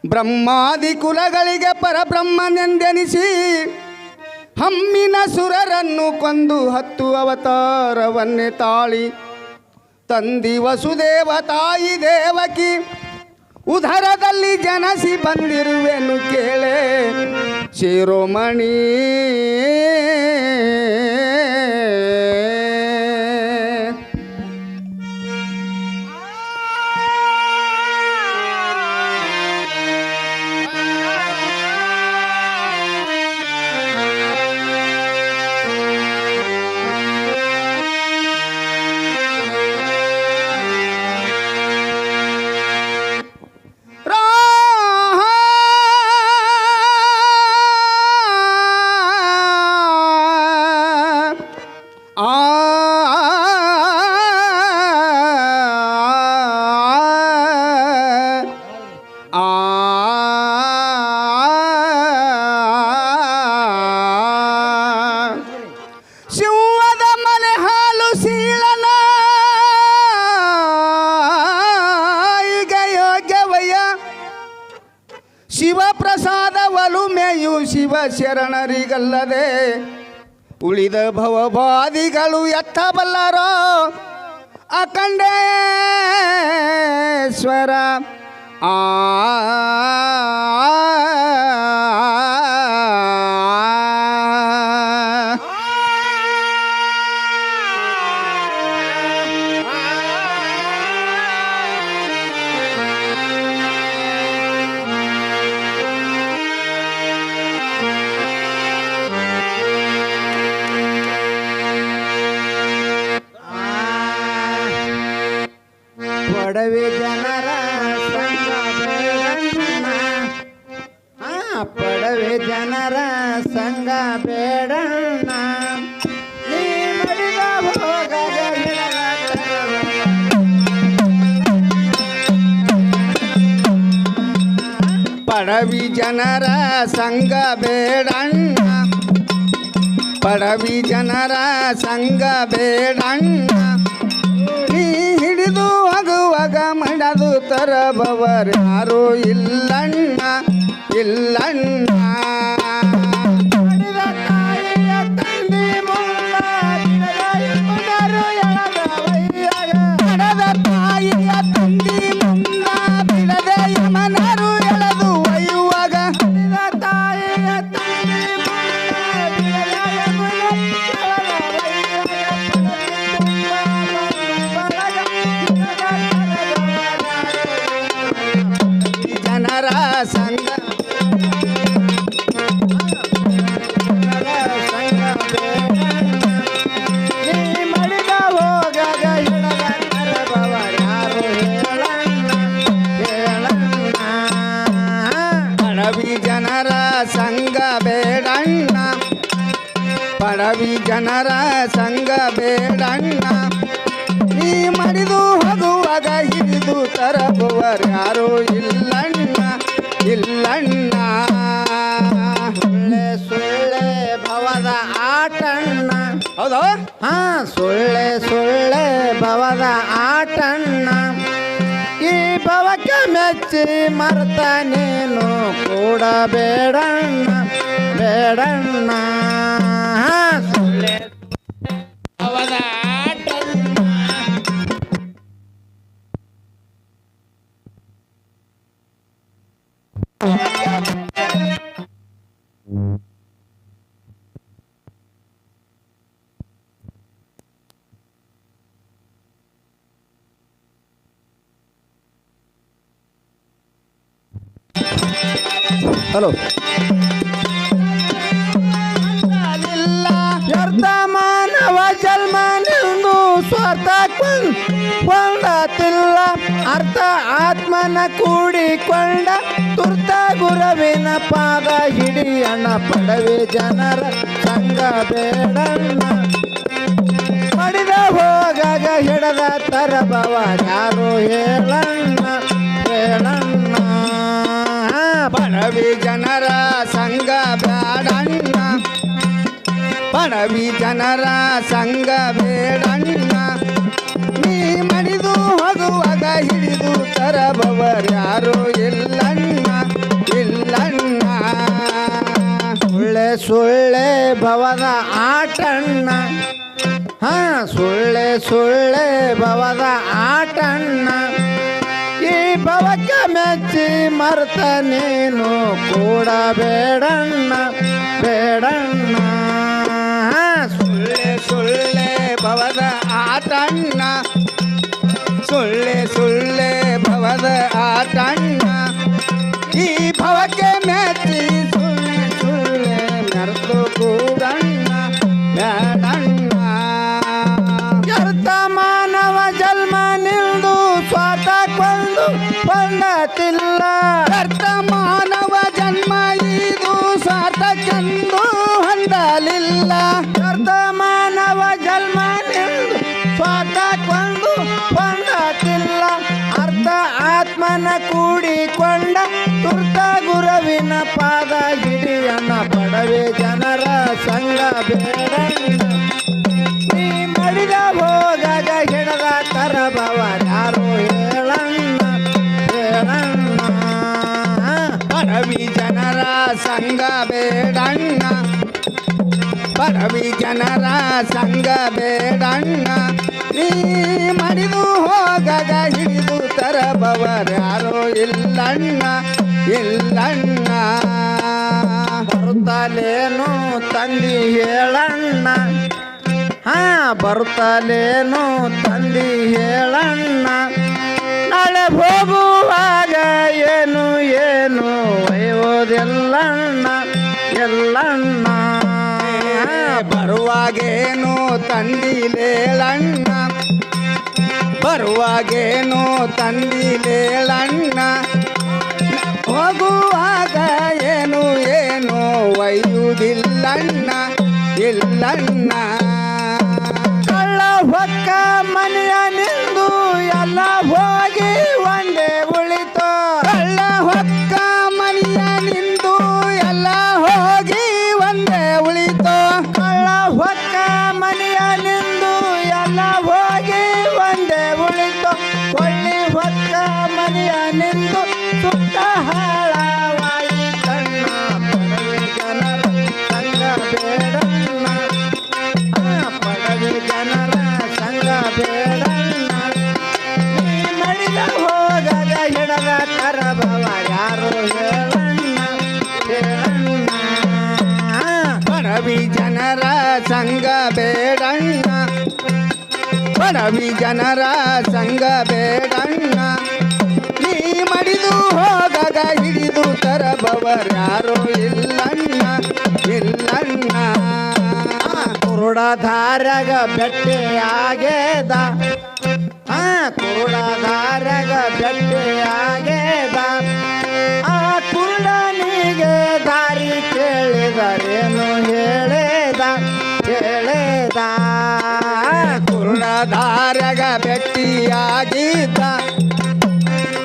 ಬ್ರಹ್ಮಾದಿ ಕುಲಗಳಿಗೆ ಪರಬ್ರಹ್ಮನೆಂದೆನಿಸಿ ಹಮ್ಮಿನ ಸುರರನ್ನು ಕೊಂದು 10 ಅವತಾರವನ್ನೇ ತಾಳಿ ತಂದಿ ವಸುದೇವ ತಾಯಿ ದೇವಕಿ ಉದರದಲ್ಲಿ ಜನಸಿ ಬಂದಿರುವೆನು ಕೇಳೆ ಶಿರೋಮಣಿ. ಶಿವಪ್ರಸಾದ ಒಲುಮೆಯು ಶಿವ ಶರಣರಿಗಲ್ಲದೆ ಉಳಿದ ಭವಬಾದಿಗಳು ಎತ್ತಬಲ್ಲರೋ ಅಖಂಡೇಶ್ವರ. ಪಡವೆ ಜನರ ಸಂಗ ಬೇಡಣ್ಣ, ಪಡವೆ ಜನರ ಸಂಗ ಬೇಡಣ್ಣ, ನೀ ಮಡಿದ ಹೋಗದ ಪಡವಿ ಜನರ ಸಂಗ ಬೇಡಣ್ಣ, ಪಡವಿ ಜನರ ಸಂಗ ಬೇಡಣ್ಣ ನೀ ಹಿಡಿದು ಹೋಗುವಾಗ ಮಡದು ತರಬವರ್ಯಾರು ಇಲ್ಲಣ್ಣ ಇಲ್ಲಣ್ಣ ಸಂಗ ನೀ ಮಡಿದ ಹೋಗಾಗ ಹಿಡದ ತರಬವರ್ಯಾರು ಹೇಳಣ್ಣ ಹೇಳಣ್ಣ ಪಡವಿ ಜನರ ಸಂಗ ಬೇಡಣ್ಣ ಪಡವಿ ಜನರ ಸಂಗ ಬೇಡಣ್ಣ ನೀ ಮಡಿದು ಹೋಗುವಾಗ ಹಿಡಿದು ತರಬುವರ್ಯಾರು ಇಲ್ಲಣ್ಣ ಇಲ್ಲಣ್ಣ ಸುಳ್ಳೆ ಸುಳ್ಳೆ ಭವದ ಆಟಣ್ಣ ಹೌದಾ ಹಾ ಸುಳ್ಳೆ ಸುಳ್ಳೆ ಭವದ ಆಟಣ್ಣ ಈ ಭವಕ್ಕೆ ಮೆಚ್ಚಿ ಮರ್ತ ನೀನು ಕೂಡ ಬೇಡಣ್ಣ ಬೇಡಣ್ಣ ಹಾ ಸುಳ್ಳೆ ಭವದ ಆಟಣ್ಣ ಹಲೋ ವ್ಯರ್ಥ ಮಾನವ ಜನ್ಮ ನಿಂದು ಸ್ವಾರ್ಥ ಕೊಂಡತಿಲ್ಲ ಅರ್ಥ ಆತ್ಮನ ಕೂಡಿಕೊಂಡ ತುರ್ತ ಗುರುವಿನ ಪಾದ ಹಿಡಿಯಣ್ಣ ಪಡವಿ ಜನರ ಸಂಗ ಬೇಡಣ್ಣ ಪಡಿದ ಹೋಗಾಗ ಹಿಡದ ತರಬವರ್ಯಾರು ಹೇಳಣ್ಣ ಹೇಳಣ್ಣ ಪಡವಿ ಜನರ ಸಂಗ ಬೇಡಣ್ಣ ಪಡವಿ ಜನರ ಸಂಗ ಬೇಡಣ್ಣ ನೀ ಮಡಿದು ಹೋಗುವಾಗ ಹಿಡಿದು ತರಬವರ್ಯಾರು ಇಲ್ಲಣ್ಣ ಇಲ್ಲಣ್ಣ ಸುಳ್ಳೆ ಸುಳ್ಳೆ ಭವದ ಆಟಣ್ಣ ಹಾ ಸುಳ್ಳೆ ಸುಳ್ಳೆ ಭವದ ಆಟಣ್ಣ ಈ ಭವಕ್ಕೆ ಮೆಚ್ಚಿ ಮರ್ತ ನೀನು ಕೂಡ ಬೇಡಣ್ಣ ಬೇಡಣ್ಣ ಸುಳ್ಳೆ ಸುಳ್ಳೆ ಭವದ ಆಟಣ್ಣ ಸುಳ್ಳೆ ಸುಳ್ಳೆ ಭವದ ಆಟಣ್ಣ ಈ ಭವಕ್ಕೆ ಮೆಚ್ಚಿ ಸುಳ್ಳೆ ಸುಳ್ಳೆ ಮೆರೆದು ಕೂಡಣ್ಣ ಬೇಡಣ್ಣ ವ್ಯರ್ಥ ಮಾನವ ಜನ್ಮ ನಿಲ್ದು ಸ್ವಾರ್ಥ ಕೊಂಡತಿಲ್ಲ ವ್ಯರ್ಥ ಮಾನವ ಜನ್ಮ ಇದು ಸಾರ್ಥಕ್ಕೆಂದು ಹೊಂದಲಿಲ್ಲ ವ್ಯರ್ಥ ಮಾನವ ಜನ್ಮ ನಿಲ್ದು ಸ್ವಾರ್ಥ ಕೊಂಡತಿಲ್ಲ ಅರ್ಥ ಆತ್ಮನ ಕೂಡಿಕೊಂಡ ತುರ್ತ ಗುರುವಿನ ಪಾದ ಹಿಡಿಯಣ್ಣ ಪಡವೆ ಜನರ ಸಂಗ ಬೇಡಣ್ಣ ನೀ ಮಡಿದ ಹೋಗಾಗ ಹಿಡದ ತರಬವರ್ಯಾರು ಹೇಳಣ್ಣ ಹೇಳಣ್ಣ ಪಡವಿ ಜನರ ಸಂಗ ಬೇಡಣ್ಣ ಪಡವಿ ಜನರ ಸಂಗ ಬೇಡಣ್ಣ ನೀ ಮಡಿದು ಹೋಗಗ ಹಿಡಿದು ತರಬವರ್ಯಾರೋ ಇಲ್ಲಣ್ಣ ಇಲ್ಲಣ್ಣ ಬರುತ್ತಲೇನು ತಂದಿ ಹೇಳಣ್ಣ ಹಾ ಬರುತ್ತಲೇನು ತಂದಿ ಹೇಳಣ್ಣ ನಾಳೆ ಹೋಗುವಾಗ ಏನು ಏನು ಒಯ್ಯೋದೆಲ್ಲಣ್ಣ ಎಲ್ಲಣ್ಣ ಬರುವಾಗೇನು ತಂದಿಲೇಳಣ್ಣ ಬರುವಾಗೇನು ತಂದಿಲೇಳಣ್ಣ ಹೋಗುವಾಗ ಏನು ಏನು ಒಯ್ಯುವುದಿಲ್ಲಣ್ಣ ಇಲ್ಲಣ್ಣ ಕಳ್ಳ ಹೊಕ್ಕ ಮನೆಯ ನಿಂದು ಎಲ್ಲ ಹೋಗಿ ಒಂದೇ ಉಳಿತೋ ಕಳ್ಳ ಹೊಕ್ಕ ಮನೆಯ ನಿಂದು ಎಲ್ಲ ಹೋಗಿ ಒಂದೇ ಉಳಿತೋ ಕಳ್ಳ ಬಡವಿ ಜನರ ಸಂಗ ಬೇಡಣ್ಣ ಬಡವಿ ಜನರ ಸಂಗ ಬೇಡಣ್ಣ ನೀ ಮಡಿದು ಹೋಗಗ ಹಿಡಿದು ತರಬವರ್ಯಾರೋ ಇಲ್ಲಣ್ಣ ಇಲ್ಲಣ್ಣ ಕುರುಡಧಾರ್ಯಾಗ ಬೆಟ್ಟೆ ಆಗೇದ ಕುರುಡಧಾರ್ಯಾಗ ಬೆಟ್ಟೆ ಆಗೇದ ಆ ಕುರುಡನಿಗೆ ದಾರಿ ಕೇಳಿದರೇನು ಹೇಳೇದ ಹೇಳೇದ ಕುರುಡಧಾರ್ಯಾಗ ಬೆಟ್ಟಿಯಾಗಿದ್ದ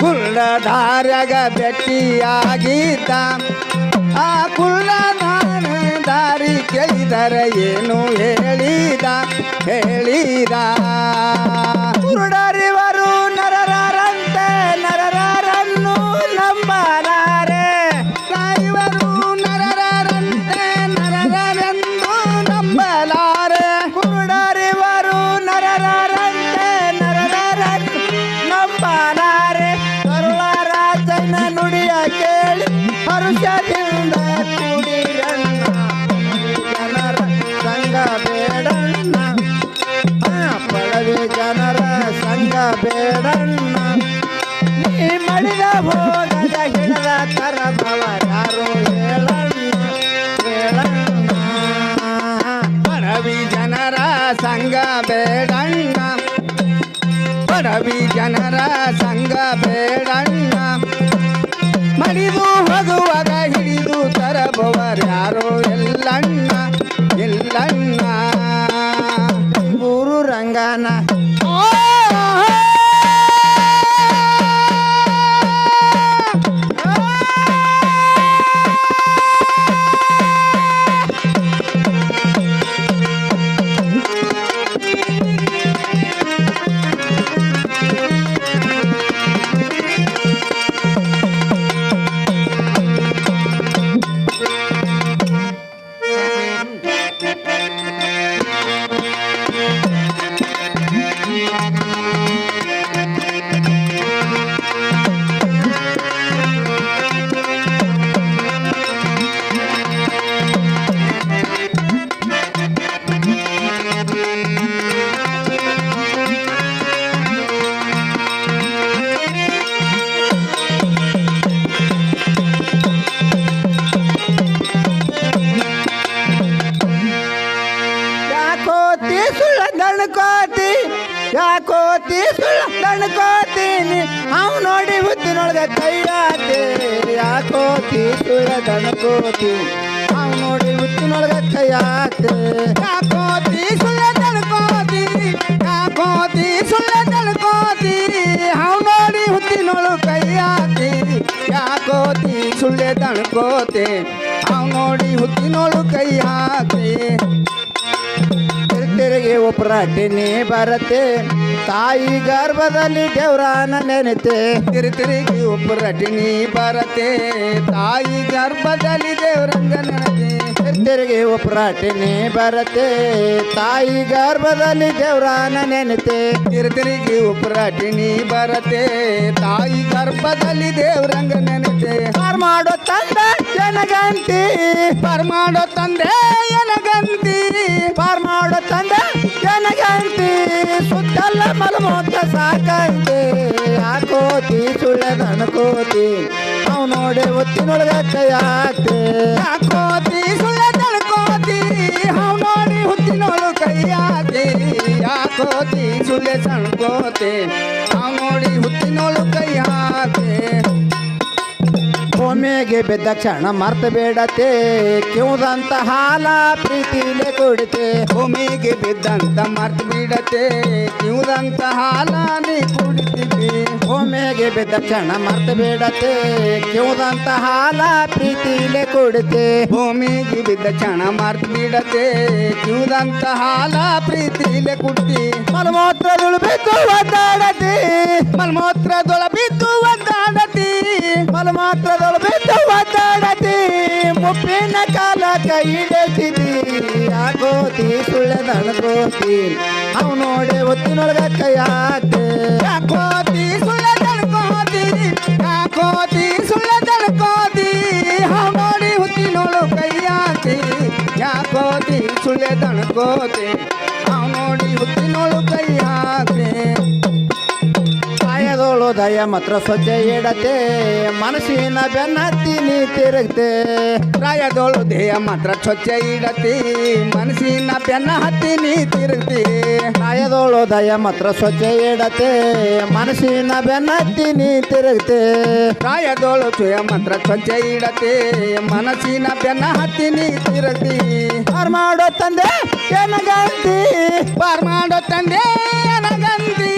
ಕುರುಡಧಾರ್ಯಾಗ ಬೆಟ್ಟಿಯಾಗಿದ್ದ ಆ ಕುರುಡಧಾರ ದಾರಿ ಕೇಳಿದರೆ ಏನು ಹೇಳಿದ ಹೇಳಿದ ಕುರುಡರಿವರು ನರರಾರಂತೆ ನರರಾರನ್ನು ನಂಬಲಾರೆ ಇವರು ನರರಂತೆ ನರರೆಂದು ನಂಬಲಾರೆ ಕುರುಡರಿವರು ನರರಾರಂತೆ ನರರನ್ನು ನಂಬಲಾರೆ ಕರುಳರಾಜನ ನುಡಿಯ ಕೇಳಿ ಹರುಷದಿಂದ ಕೂಡಿರಣ್ಣ ಜನರ ಸಂಗ ಬೇಡಣ್ಣ ಪಡವೆ ಜನರ ಸಂಗ ಬೇಡಣ್ಣ ನೀ ಮಡಿದ ಹೋಗದ ಹಿಡದ ತರಬವ ಯಾರು ಹೇಳಣ್ಣ ಹೇಳಣ್ಣ ಬಡವಿ ಜನರ ಸಂಗ ಬೇಡಣ್ಣ ಬಡವಿ ಜನರ ಸಂಗ ಬೇಡಣ್ಣ ಮಡಿದು ಹೋಗುವಾಗ ಹಿಡಿದು ತರಬವರ್ಯಾರೋ ಎಲ್ಲಣ್ಣ ಎಲ್ಲಣ್ಣ ಗುರು ರಂಗನ ದಣ್ಕೋತಿ ಯಾಕೋತಿ ಸುಳ್ಳ ದಣ್ಕೋತೀನಿ ಅವ್ ನೋಡಿ ಹುದ್ದಿನೊಳಗೆ ಕೈಯಾತೆ ಯಾಕೋತಿ ಸುಳ್ಳ ದಣ್ಕೋತಿ ಅವ್ ನೋಡಿ ಹುದ್ದಿನೊಳಗೆ ಕೈಯಾತೆ ಯಾಕೋತಿ ಸುಳ್ಳ ತಳ್ಕೋತಿ ಯಾಕೋತಿ ಸುಳ್ಳ ತಳ್ಕೋತಿ ಹಾವ್ ನೋಡಿ ಹುತ್ತಿನೊಳು ಕೈಯಾತಿ ಯಾಕೋತಿ ಸುಳ್ಳೆ ತಳ್ಕೋತಿ ಹಾವ್ ನೋಡಿ ಹುತ್ತಿನೊಳು ಕೈ ಹಾಕಿ ತಿರುಗಿ ಉಪರಾಟಿನಿ ಬರತೆ ತಾಯಿ ಗರ್ಭದಲ್ಲಿ ದೇವ್ರಾನ ನೆನೆತೆ ತಿರುಗಿ ಉಪ್ಪರಟಿನಿ ಬರತೆ ತಾಯಿ ಗರ್ಭದಲ್ಲಿ ದೇವರಂಗ ನೆನತೆ ತಿರುಗಿ ಉಪರಾಟಿನಿ ಬರತೆ ತಾಯಿ ಗರ್ಭದಲ್ಲಿ ದೇವ್ರಾನ ನೆನೆತೆ ತಿರುಗಿ ಉಪ್ಪರಟಿನಿ ಬರತೆ ತಾಯಿ ಗರ್ಭದಲ್ಲಿ ದೇವರಂಗ ನೆನತೆ ಮಾಡೋ ತಂದ ಜನಗಂತಿ ಮಾಡೋ ತಂದೆ ಎನಗಂತಿ ಮಾಡೋ ತಂದ ಜನಗಂತಿ ಸುತ್ತಲ್ಲ ಮಲಮೊತ್ತ ಸಾಕಂತೆ ಯಾಕೋತಿ ಸುಳ್ಳದ ಅನ್ಕೋತಿ ಅವ್ ನೋಡಿ ಹೊತ್ತಿನೊಳಗ ಕೈಯಾತೆ ಯಾಕೋತಿ ಸುಳ್ಳ ತಳ್ಕೋತಿ ಹಾವ್ ನೋಡಿ ಹುತ್ತಿನೊಳು ಕೈಯಾತಿ ಯಾಕೋತಿ ಸುಳ್ಳೆ ಸಣ್ಕೋತಿ ಹಾವ್ ನೋಡಿ ಹುತ್ತಿನೊಳು ಕೈಯಾತಿ ಭೂಮಿಗೆ ಬಿದ್ದ ಕ್ಷಣ ಮರ್ತ ಬೇಡತೆ ಕಿವುದಂತ ಹಾಲ ಪ್ರೀತಿಲೆ ಕುಡಿತೆ ಭೂಮಿಗೆ ಬಿದ್ದಂತ ಮರ್ತು ಬಿಡತೆ ಕಿವುದಂತ ಹಾಲ ನೀ ಕುಡಿತೀವಿ ಭೂಮಿಗೆ ಬಿದ್ದ ಕ್ಷಣ ಮರ್ತ ಬೇಡತೆ ಕಿವುದಂತ ಹಾಲ ಪ್ರೀತಿಲೆ ಕುಡಿತೆ ಭೂಮಿಗೆ ಬಿದ್ದ ಕ್ಷಣ ಮರ್ತು ಬಿಡತೆ ಕಿವುದಂತ ಹಾಲ ಪ್ರೀತಿಲೆ ಕುಡ್ತಿ ಮಲಮೂತ್ರಗಳು ಬಿದ್ದು ಒದ್ದಾಡತಿ ಮಲ್ಮೂತ್ರದೊಳ ಬಿದ್ದು ಒದ್ದಾಡತಿ ಮಲಮೂತ್ರಗಳು ಬಿದ್ದು ಒದ್ದಾಡತಿ ಮುಪ್ಪಿನ ಕಾಲ ಕೈ ಹಿಡಿಸಿದಿ ಯಾಕೋತಿ ಸುಳ್ಳೆದ ಅನ್ಕೋತಿ ಅವ್ ನೋಡಿ ಹೊತ್ತಿನೊಳಗ ಕೈಯಾತೆ ಯಾಕೋತಿ ಸುಳ್ಳ ತಳ್ಕೋತಿ ಯಾಕೋತಿ ಸುಳ್ಳ ತಳ್ಕೋತಿ ಹಾವ್ ನೋಡಿ ಹುತ್ತಿನೊಳು ಕೈಯಾತಿ ಯಾಕೋತಿ ಸುಳ್ಳೆ ದಣ್ಕೋತಿ ಅವ್ ನೋಡಿ ಹುಟ್ಟಿನೋಳು ಕೈ ಹಾಕ್ತೆ ಕಾಯದೋಳು ದಯ ಮಾತ್ರ ಸ್ವಚ್ಛ ಇಡತೆ ಮನಸ್ಸಿನ ಬೆನ್ನತ್ತಿ ನೀ ತಿರುಗ್ತೆ ಪ್ರಾಯದೋಳು ದೇಹ ಮಾತ್ರ ಸ್ವಚ್ಛ ಇಡತಿ ಮನಸ್ಸಿನ ಬೆನ್ನ ಹತ್ತಿ ನೀ ತಿರುಗ್ತಿ ಕಾಯದೋಳು ದಯ ಮಾತ್ರ ಸ್ವಚ್ಛ ಇಡತೆ ಮನಸ್ಸಿನ ಬೆನ್ನತ್ತಿ ನೀ ತಿರುಗ್ತೆ ಪ್ರಾಯದೋಳು ದೇಹ ಮಾತ್ರ ಸ್ವಚ್ಛ ಇಡತಿ ಮನಸ್ಸಿನ ಬೆನ್ನ ಹತ್ತಿ ನೀ ತಿರುಗ್ತಿ ಪಾರ್ ಮಾಡೋ ತಂದೆ ಏನಗಂತಿ ಪಾರ್ ಮಾಡೋ ತಂದೆ ನನಗಂತಿ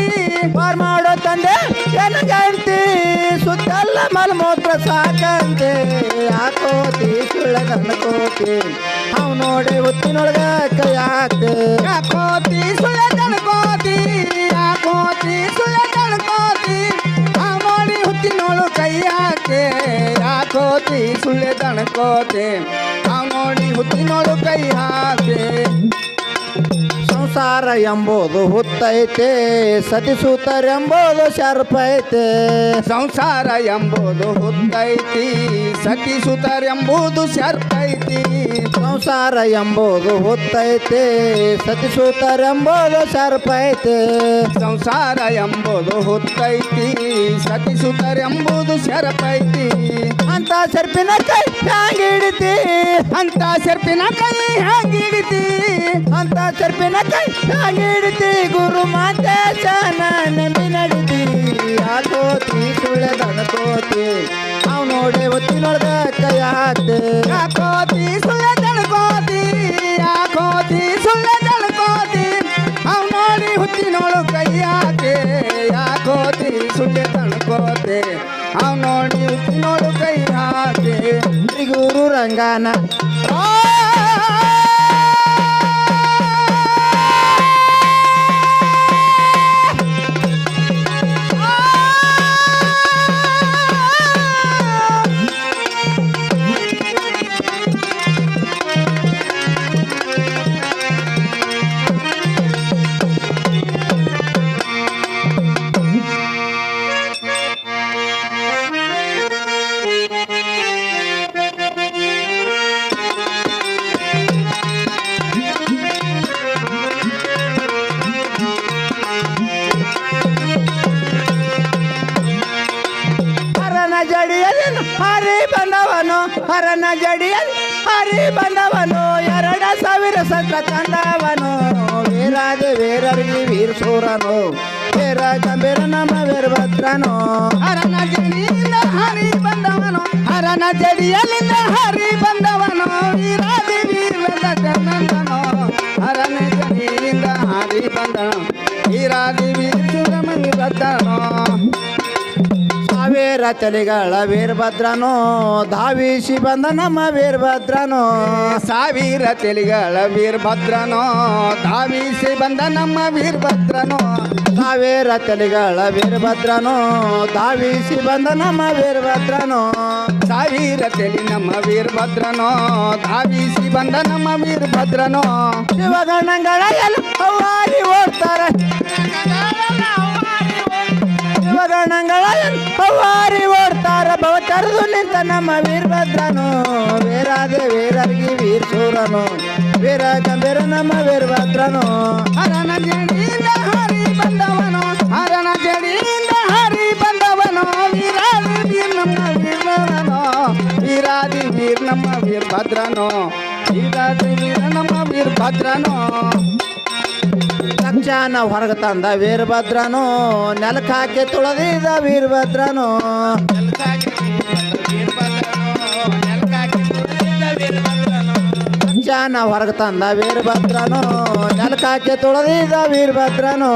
ಪಾರ್ ಮಾಡೋ ತಂದೆ ಏನಗಂತಿ ಸುತ್ತಲ್ಲ ಮಲಮೂತ್ರ ಸಾಕಂತೆ ಯಾಕೋತಿ ಸುಳ್ಳೆ ದಣ್ಕೋತಿ ಅವ್ ನೋಡಿ ಹುತ್ತಿನೊಳಗ ಕೈ ಹಾಕ್ತೆ ಯಾಕೋತಿ ಸುಳ್ಳೆ ದಣ್ಕೋತಿ ಯಾಕೋತಿ ಸುಳ್ಳೆ ದಣ್ಕೋತಿ ಅವ್ ನೋಡಿ ಹುತ್ತಿನೋಳು ಕೈ ಹಾಕ್ತೆ ಯಾಕೋತಿ ಸುಳ್ಳೆ ದಣ್ಕೋತಿ ಅವ್ ನೋಡಿ ಹುತ್ತಿನೋಳು ಕೈ ಹಾಕ್ತೆ ಸಂಸಾರ ಎಂಬುದು ಹುತ್ತೈತೆ ಸತಿಸೂತರೆಂಬುದು ಶರ್ಪೈತೆ ಸಂಸಾರ ಎಂಬುದು ಹುತ್ತೈತಿ ಸತಿ ಸುತರೆಂಬುದು ಶರ್ಪೈತಿ ಸಂಸಾರ ಎಂಬುದು ಹುತ್ತೈತೆ ಸತಿಸೂತರೆಂಬುದು ಶರ್ಪೈತೆ ಸಂಸಾರ ಎಂಬುದು ಹುತ್ತೈತಿ ಸತಿ ಸುತರೆಂಬುದು ಶರ್ಪೈತಿ ಅಂತ ಸರ್ಪಿನ ಕೈ ಹ್ಯಾಂಗಿಡಿತಿ ಅಂತ ಸರ್ಪಿನ ಕೈ ಹ್ಯಾಂಗಿಡಿತಿ ಅಂತ ಸರ್ಪಿನ ಕೈ ಹ್ಯಾಂಗಿಡಿತಿ ಗುರು ಮಾತೇಶನ ನಂಬಿ ನಡಿತಿ ಯಾಕೋತಿ ಸುಳ್ಳೆ ದಣ್ಕೋತಿ ಅವ್ ನೋಡಿ ಹೊತ್ತಿನೊಳಗ ಕೈ ಹಾಕ್ತೆ ಯಾಕೋತಿ ಸುಳ್ಳೆ ದಣ್ಕೋತಿ ಯಾಕೋತಿ ಸುಳ್ಳೆ ದಣ್ಕೋತಿ ಅವ್ ನೋಡಿ ಹುಟ್ಟಿನೋಳು ಕೈ ಹಾಕೆ ಯಾಕೋತಿ ಸುಳ್ಳೆ ದಣ್ಕೋತಿ ಅವ್ ನೋಡಿ ಹುಟ್ಟಿನೋಳು ಕೈ ಹಾಕೆ ಶ್ರೀ ಗುರು ರಂಗನ ಜಡಿಯಲ್ಲಿ ಹರಿ ಬಂದವನು ಹರನ ಜಡಿಯಲ್ಲಿ ಹರಿ ಬಂದವನು 2000 ಸತ್ರ ತಂದವನು ವೀರಾದಿ ವೀರರಿಗೆ ವೀರಸೂರನು ವೀರ ಗಂಭೀರ ನಮ್ಮ ವೀರಭದ್ರನು ಹರನ ಜಡಿಯಿಂದ ಹರಿ ಬಂದವನು ಹರನ ಜಡಿಯಲ್ಲಿಂದ ಹರಿ ಬಂದವನು ವೀರಾದಿ ವೀರಭದ್ರನಂದನು ಹರನ ಜಡಿಯಿಂದ ಹರಿ ಬಂದನು ವೀರಾದಿ ವೀರಭದ್ರನು ಸಾವಿರ ತಲೆಗಳ ವೀರಭದ್ರನು ಧಾವಿಸಿ ಬಂದ ನಮ್ಮ ವೀರಭದ್ರನು ಸಾವಿರ ತಲೆಗಳ ವೀರಭದ್ರನು ಧಾವಿಸಿ ಬಂದ ನಮ್ಮ ವೀರಭದ್ರನು ಸಾವಿರ ತಲೆಗಳ ವೀರಭದ್ರನು ಧಾವಿಸಿ ಬಂದ ನಮ್ಮ ವೀರಭದ್ರನು ಸಾವಿರ ತಲೆ ನಮ್ಮ ವೀರಭದ್ರನು ಧಾವಿಸಿ ಬಂದ ನಮ್ಮ ವೀರಭದ್ರನು ಶಿವಗಣಗಳ ಎಲ್ಲ ಹವಾರಿ ಓಡ್ತಾರೆ ಶಿವಗಣಗಳ ಹವಾರಿ ಓಡ್ತಾರ ಭವತರದು ನಿಂತ ನಮ್ಮ ವೀರಭದ್ರನು ವೀರಾದಿ ವೀರರಿಗೆ ವೀರಸೂರನು ವೀರ ಗಂಭೀರ ನಮ್ಮ ವೀರಭದ್ರನು ಹರನ ಜಡಿಯಿಂದ ಹರಿ ಬಂದವನು ಹರನ ಜಡಿಯಿಂದ ಹರಿ ಬಂದವನು ವೀರಾದಿ ವೀರ ನಮ್ಮ ವೀರನು ವೀರಾದಿ ವೀರ ನಮ್ಮ ವೀರಭದ್ರನು ವೀರಾದಿ ವೀರ ನಮ್ಮ ವೀರಭದ್ರನು ಲಕ್ಷಾನ ಹೊರಗೆ ತಂದ ವೀರಭದ್ರನು ನೆಲಕ್ಕೆ ಹಾಕಿ ತುಳದಿದ ವೀರಭದ್ರನು ಲಕ್ಷಾನ ಹೊರಗೆ ತಂದ ವೀರಭದ್ರನು ನೆಲಕ್ಕೆ ಹಾಕಿ ತುಳದಿದ ವೀರಭದ್ರನು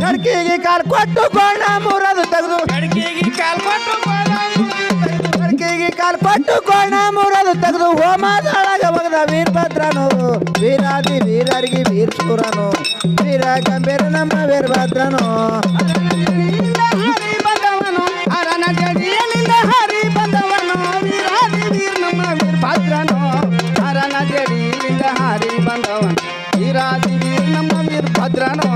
ಕಡ್ಕಿಗೆ ಕಾಲು ಕೊಟ್ಟು ಕೋಣ ಮುರದು ತೆಗೆದು ಕಡ್ಕಿಗೆ ಕಾಲು ಕೊಟ್ಟು ಕಡ್ಕಿಗೆ ಕಾಲು ಕೊಟ್ಟು ಕೋಣ ಮುರದು ತೆಗೆದು ಹೋಮದೊಳಗ ಒಗದ ವೀರಭದ್ರನು ವೀರಾದಿ ವೀರರಿಗೆ ವೀರಸೂರನು ವೀರ ಗಂಭೀರ ನಮ್ಮ ವೀರಭದ್ರನು ಹರಿ ಬಂದವನು ಹರನ ಜಡಿಯಲ್ಲಿಂದ ಹರಿ ಬಂದವನು ವೀರಾದಿ ವೀರ ನಮ್ಮ ವೀರಭದ್ರನು ಹರನ ಜಡಿಯಿಂದ ಹರಿ ಬಂದವನು ವೀರಾದಿ ವೀರ ನಮ್ಮ ವೀರಭದ್ರನು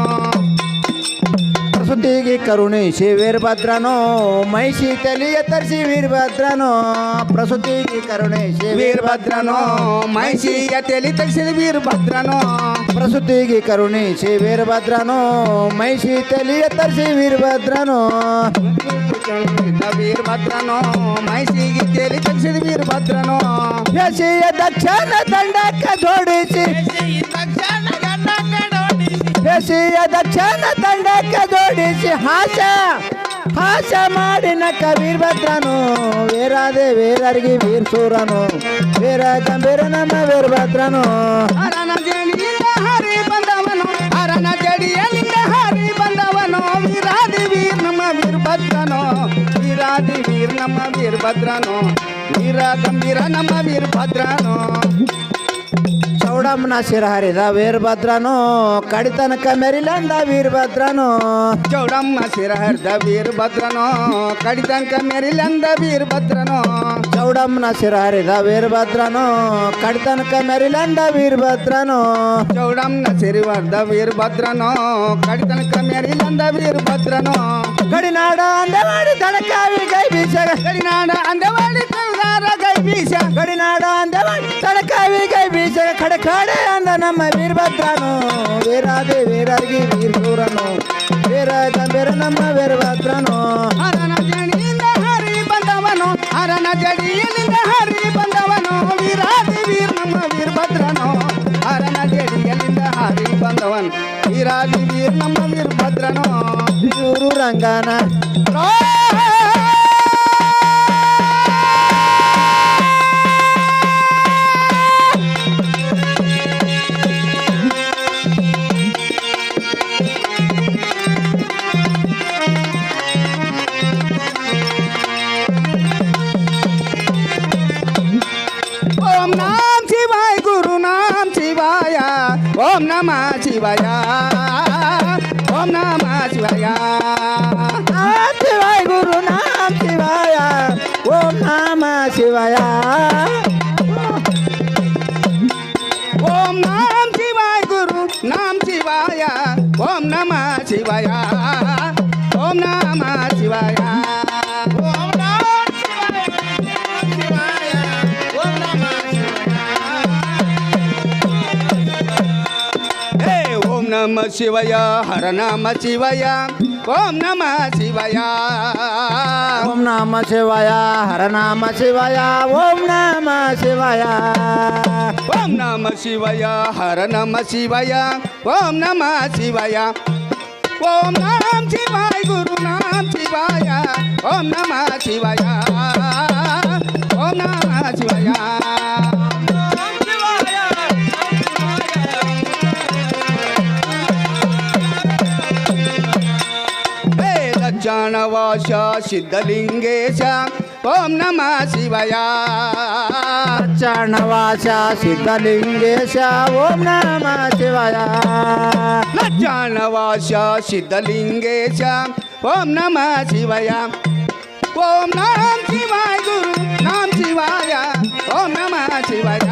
ಪ್ರಸುತಿಗೆ ಕರುಣಿಸಿ ವೀರಭದ್ರನೋ ಮೈಸಿ ತಲಿಯ ತರಿಸಿ ವೀರಭದ್ರನೋ ಪ್ರಸೂತಿಗೆ ಕರುಣಿಸಿ ವೀರಭದ್ರನೋ ಮೈಸಿಯ ತಲೆ ತಗ್ಸಿದ ವೀರಭದ್ರನೋ ಪ್ರಸೂತಿಗೆ ಕರುಣಿಸಿ ವೀರಭದ್ರನೋ ಮೈಸಿ ತಲಿಯ ತರಿಸಿ ವೀರಭದ್ರನೋ ವೀರಭದ್ರನೋ ಮೈಸಿಗೆ ತಲೆ ತಗ್ಸಿದ ವೀರಭದ್ರನೋ ಯಶಿಯ ದಕ್ಷಿಣ ದಂಡಕ್ಕೆ ಜೋಡಿಸಿ ಯಶಿಯ ದಕ್ಷಿಣ ದಂಡಕ್ಕೆ ಜೋಡಿಸಿ ಹಾಸ ಮಾಡಿನ ವೀರಭದ್ರನು ವೀರಾದೆ ವೀರರಿಗೆ ವೀರಸೂರನು ವೀರ ಗಂಭೀರ ನಮ್ಮ ವೀರಭದ್ರನು ಅರನ ಜಡಿಯಿಂದ ಹರಿ ಬಂದವನು ಅರನ ಜಡಿಯಲ್ಲಿಂದ ಹರಿ ಬಂದವನು ವೀರಾದಿ ವೀರ್ ನಮ್ಮ ವೀರಭದ್ರನು ವೀರಾದಿ ವೀರ್ ನಮ್ಮ ವೀರಭದ್ರನು ವೀರ ಗಂಭೀರ ನಮ್ಮ ವೀರಭದ್ರನು ಚೌಡಮ್ಮನ ಶಿರ ಹರಿದ ವೀರಭದ್ರನು ಕಡಿತನಕ ಮೆರಿಲಂದ ವೀರಭದ್ರನು ಚೌಡಮ್ಮ ಶಿರ ಹರಿದ ವೀರಭದ್ರನು ಕಡಿತಂಕ ಮೆರಿಲಂದ ವೀರಭದ್ರನು ಚೌಡಮ್ಮನ ಶಿರ ಹರಿದ ವೀರಭದ್ರನು ಕಡಿತನಕ ಮೆರಿಲಂದ ವೀರಭದ್ರನು ಚೌಡಮ್ಮನ ಸಿರಿ ಹರಿದ ವೀರಭದ್ರನು ಕಡಿತನಕ ಮೆರಿಲಂದ ವೀರಭದ್ರನು ಗಡಿನಾಡ ಅಂದವಾಡಿ ತಡಕಾವಿ ಗೈ ಬೀಸ ಗಡಿನಾಡ ಅಂದವಾಡಿ ಕೈದಾರ ಗೈ ಬೀಸ ಗಡಿನಾಡ ಅಂದವಾಡಿ ತಡಕಾವಿ ಗೈ ಬೀಸ ಖಡೆ ಅಂದ ನಮ್ಮ ವೀರಭದ್ರನು ವೀರಾದಿ ವೀರರಿಗೆ ವೀರಸೂರನು ವೀರ ಗಂಭೀರ ನಮ್ಮ ವೀರಭದ್ರನು ಅರನ ಜಡಿಯಿಂದ ಹರಿ ಬಂದವನು ಅರನ ಜಡಿಯಲ್ಲಿಂದ ಹರಿ ಬಂದವನು ವೀರಾದಿ ವೀರ್ ನಮ್ಮ ವೀರಭದ್ರನು ಅರನ ಜಡಿಯಲ್ಲಿಂದ ಹರಿ ಬಂದವನು ವೀರಾದಿ ವೀರ್ ನಮ್ಮ ವೀರಭದ್ರನು ಇವರು ರಂಗನ ಓಂ ನಾಮ ಶಿವಾಯ ಗುರು ನಾಮ ಶಿವಾಯ ಓಂ ನಮಃ ಶಿವಾಯ ಓಂ ನಮಃ ಶಿವಾಯ ಶಿವಾಯ ಗುರು ನಾಮ ಶಿವಾಯ ಓಂ ನಮ ಶಿವಾಯ ಓಂ ನಾಮ ಶಿವಾಯ ಗುರು ನಾಮ ಶಿವಾಯ ಓಂ ನಮಃ ಶಿವಾಯ ಓಂ ನಮಃ ಶಿವಾಯ ಓಂ ನಮ ಶಿವಾಯ ಹರ ನಮ ಶಿವಾಯ ಓಂ ನಮ ಶಿವಾಯ ಓಂ ನಮ ಶಿವಾಯ ಹರ ನಾಮ ಶಿವಾಯ ಓಂ ನಮ ಶಿವಾಯ ಓಂ ನಮ ಶಿವಾಯ ಹರ ನಮ ಶಿವಾಯ ಓಂ ನಮ ಶಿವಾಯ ಓಂ ನಮ ಶಿವಾಯ ಗುರು ನಾಮ ಶಿವಾಯ ಓಂ ನಮ ಶಿವಾಯ ಓಂ ನಮ ಶಿವಾಯ ಲಜ್ಜಾನವಾಸ ಸಿದ್ಧಲಿಂಗೇಶ ಓಂ ನಮ ಶಿವಾಯ ಲಜ್ಜಾನವಾಸ ಸಿದ್ಧಲಿಂಗೇಶ ಓಂ ನಮ ಶಿವಾಯ ಲಜ್ಜಾನವಾಸ ಸಿದ್ಧಲಿಂಗೇಶ ಓಂ ನಮ ಶಿವಾಯ ಓಂ ನಮ ಶಿವಾಯ ಗುರು ನಾಮ ಶಿವಾಯ ಓಂ ನಮ ಶಿವಾಯ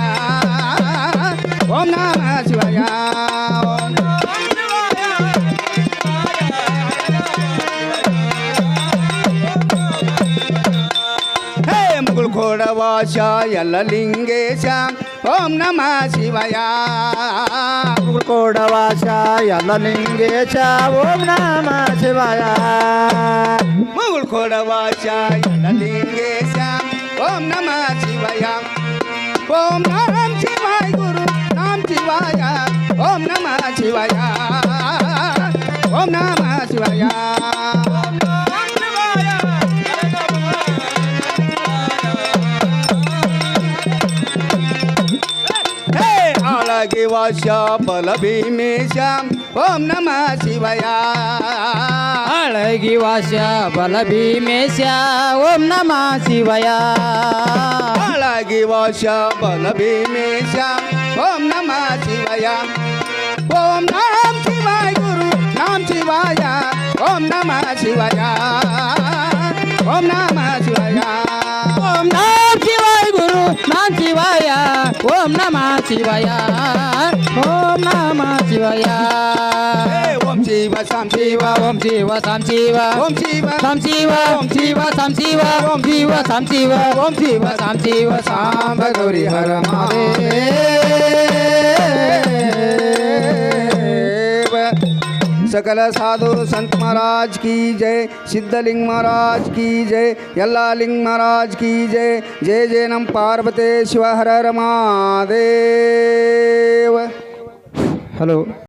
ಓಂ ನಮ ಶಿವಾಯ ಓಂ ಕೊಡವಾಶ ಎಲ್ಲ ಲಿಂಗೇಶ ಓಂ ನಮ ಶಿವಾಯ ಕೊಡವಾಶ ಎಲ್ಲ ಲಿಂಗೇಶ ಓಂ ನಮ ಶಿವಾಯ ಮುಗುಳ್ ಕೊಡವಾಶ ಎಲ್ಲ ಲಿಂಗೇಶ ಓಂ ನಮ ಶಿವಾಯ ಓಂ ನಮ ಶಿವಾಯ ಗುರು ನಾಮ ಶಿವಾಯ ಓಂ ನಮ ಶಿವಾಯ ಓಂ ನಮ ಶಿವಾಯ ವಾಶ ಬಲ ಭೀಮೇಶ ಓಂ ನಮ ಶಿವಾಯ ಅಳಗಿ ವಾಶ ಬಲ ಭೀಮೇಶ ಓಂ ನಮ ಶಿವಾಯ ಅಳಗಿ ವಾಶ ಬಲ ಭೀಮೇಶ ಓಂ ನಮ ಶಿವಾಯ ಓಂ ನಮ ಶಿವಾಯ ಗುರು ನಾಮ ಶಿವಾಯ ಓಂ ನಮ ಶಿವಾಯ ಓಂ ನಮ ಶಿವಾಯ ಓಂ ನಮ ಶಿವಾಯ ಗುರು ನಾಮ ಶಿವಾಯ ಓಂ ನಮ ಶಿವಾಯ ಓಂ ನಮ ಶಿವಾಯ ಓಂ ಶಿವ ಶಿವ ಸಾಂ ಶಿವ ಓಂ ಶಿವ ಸಾಂ ಶಿವ ಓಂ ಶಿವ ಸಾಂ ಶಿವ ಓಂ ಶಿವ ಸಾಂ ಶಿವ ಓಂ ಶಿವ ಸಾಂ ಶಿವ ಓಂ ಶಿವ ಸಾಂ ಶಿವ ಸಾಂಬ ಗೌರಿ ಹರ ಮಹಾದೇವ सकल साधु संत महाराज की जय सिद्धलिंग महाराज की जय यल्ला लिंग महाराज की जय जय जय नम पार्वते शिव हर हर महादेव ಹಲೋ